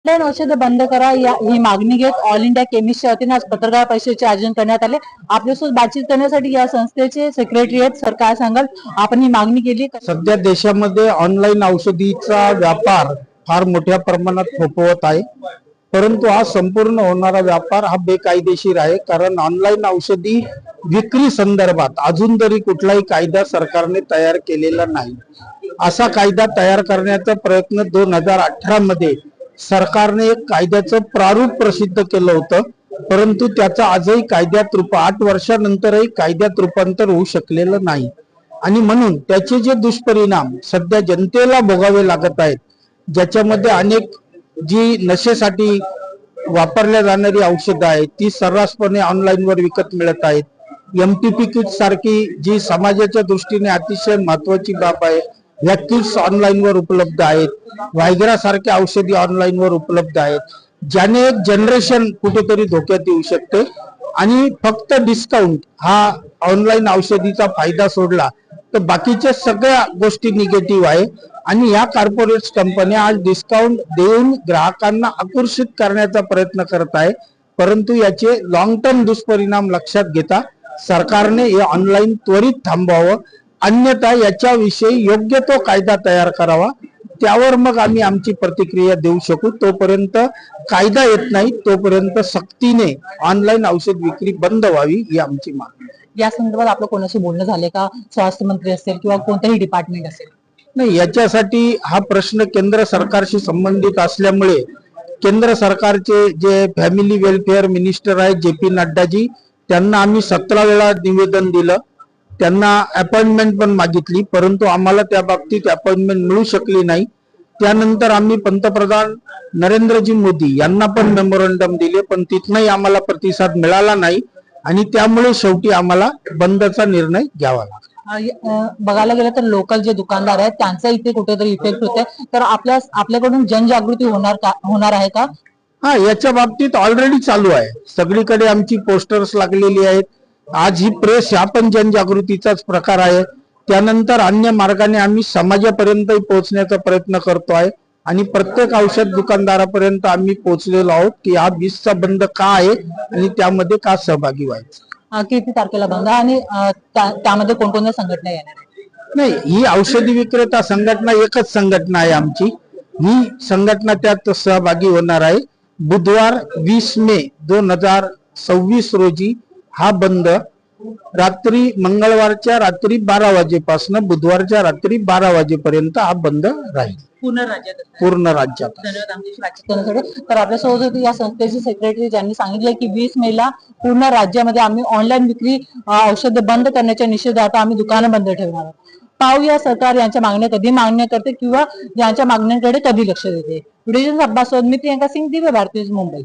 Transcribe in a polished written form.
Online औषधं बंद करा ही मागणी घेत ऑल इंडिया केमिस्टच्या वतीने आज पत्रकार परिषदेचे आयोजन करण्यात आले। आपल्यासोबत बातचीत करण्यासाठी या संस्थेचे सेक्रेटरी आहेत सर, काय सांगाल आपण ही मागणी केली? सध्या देशामध्ये ऑनलाईन औषधीचा व्यापार फार मोठ्या प्रमाणात फोफवत आहे, परंतु हा संपूर्ण होणारा व्यापार हा बेकायदेशीर आहे। कारण ऑनलाईन औषधी विक्री संदर्भात अजून तरी कुठलाही कायदा सरकारने तयार केलेला नाही। असा कायदा तयार करण्याचा प्रयत्न 2018 मध्ये सरकारने एक कायद्याचं प्रारूप प्रसिद्ध केलं होतं, परंतु त्याचा आजही कायद्यात 8 वर्षानंतरही कायद्यात रूपांतर होऊ शकलेलं नाही। आणि म्हणून त्याचे जे दुष्परिणाम सध्या जनतेला भोगावे लागत आहेत, ज्याच्यामध्ये अनेक जी नशेसाठी वापरल्या जाणारी औषधं आहेत ती सर्रासपणे ऑनलाईन वर विकत मिळत आहेत। MTP किट सारखी जी समाजाच्या दृष्टीने अतिशय महत्वाची बाब आहे, या किट्स ऑनलाईन वर उपलब्ध आहेत। व्हायग्रा सारख्या औषधी ऑनलाईन वर उपलब्ध आहेत, ज्याने एक जनरेशन कुठेतरी धोक्यात येऊ शकते। आणि फक्त डिस्काउंट हा ऑनलाईन औषधीचा फायदा सोडला तर बाकीच्या सगळ्या गोष्टी निगेटिव्ह आहे। आणि या कॉर्पोरेट कंपन्या आज डिस्काउंट देऊन ग्राहकांना आकर्षित करण्याचा प्रयत्न करत आहे, परंतु याचे लॉंग टर्म दुष्परिणाम लक्षात घेता सरकारने हे ऑनलाईन त्वरित थांबवावं, अन्यथा याच्याविषयी योग्य तो कायदा तयार करावा, त्यावर मग आम्ही आमची प्रतिक्रिया देऊ शकू। तोपर्यंत कायदा येत नाही तोपर्यंत सक्तीने ऑनलाईन औषध विक्री बंद व्हावी ही आमची मागणी आहे। या संदर्भात आपलं कोणाशी बोलणं झाले का? स्वास्थ्य मंत्री असेल किंवा कोणतेही डिपार्टमेंट असेल? नाही, याच्यासाठी हा प्रश्न केंद्र सरकारशी संबंधित असल्यामुळे केंद्र सरकारचे जे फॅमिली वेलफेअर मिनिस्टर आहेत JP नड्डाजी, त्यांना आम्ही 17 वेळा निवेदन दिलं, त्यांना अपॉइंटमेंट पण मागितली, परंतु आम्हाला त्या बाबतीत अपॉइंटमेंट मिळू शकली नाही। त्यानंतर आम्ही पंतप्रधान नरेंद्रजी मोदी यांना पण मेमोरंडम दिले, पण तिथनही आम्हाला प्रतिसाद मिळाला नाही आणि त्यामुळे शेवटी आम्हाला बंदचा निर्णय घ्यावा लागला। बघायला गेलं तर लोकल जे दुकानदार आहेत त्यांचा इथे कुठेतरी इफेक्ट होते, तर आपल्याकडून जनजागृती होणार आहे का? हा, याच्या बाबतीत ऑलरेडी चालू आहे, सगळीकडे आमची पोस्टर्स लागलेली आहेत। आज ही प्रेस हा पण जनजागृतीचाच प्रकार आहे। त्यानंतर अन्य मार्गाने आम्ही समाजापर्यंत पोहोचण्याचा प्रयत्न करतो आहे आणि प्रत्येक औषध दुकानदारापर्यंत आम्ही पोहोचलेलो आहोत की हा 20चा बंद का आहे आणि त्यामध्ये का सहभागी व्हायचं। किती तारखेला बंद आणि त्यामध्ये कोणकोणत्या संघटना येणार आहेत? नाही, ही औषधी विक्रेता संघटना एकच संघटना आहे आमची, ही संघटना त्यात सहभागी होणार आहे। बुधवार 20 मे 2026 रोजी हा बंद रात्री मंगळवारच्या रात्री 12 वाजेपासून बुधवारच्या रात्री 12 वाजेपर्यंत हा बंद राहील पूर्ण राज्यात। तर आपल्यासोबत या संस्थेचे सेक्रेटरी ज्यांनी सांगितले की 20 मेला पूर्ण राज्यामध्ये आम्ही ऑनलाईन विक्री औषध बंद करण्याच्या निषेधार्थ आम्ही दुकानं बंद ठेवणार आहोत। पाहूया सरकार यांच्या मागण्या कधी मान्य करते किंवा यांच्या मागण्यांकडे कधी लक्ष देते। व्हिडिओ अब्बास मी प्रियंका सिंग, दिव्य भारती, मुंबई।